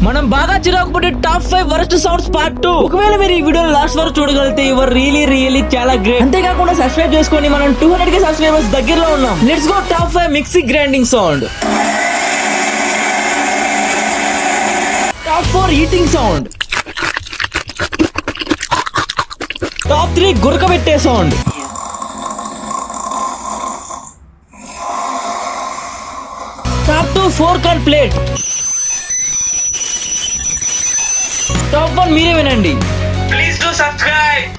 మనం బాగా చిరాకు పడే టాప్ 5 వరస్ట్ సౌండ్స్ పార్ట్ 2. ఒకవేళ మీరు ఈ వీడియో లాస్ట్ వరకు చూడగలిగితే యువర్ రియలీ చాలా గ్రేట్. అంతేకాకుండా సబ్స్క్రైబ్ చేసుకొని మనం 200k సబ్స్క్రైబర్స్ దగ్గరలో ఉన్నాం. Let's go. Top 5 mixie grinding sound. Top 4 eating sound. Top 3 గురక పెట్టే sound. Top 2 fork and plate. Top 1 మీరే వినండి. Please do subscribe.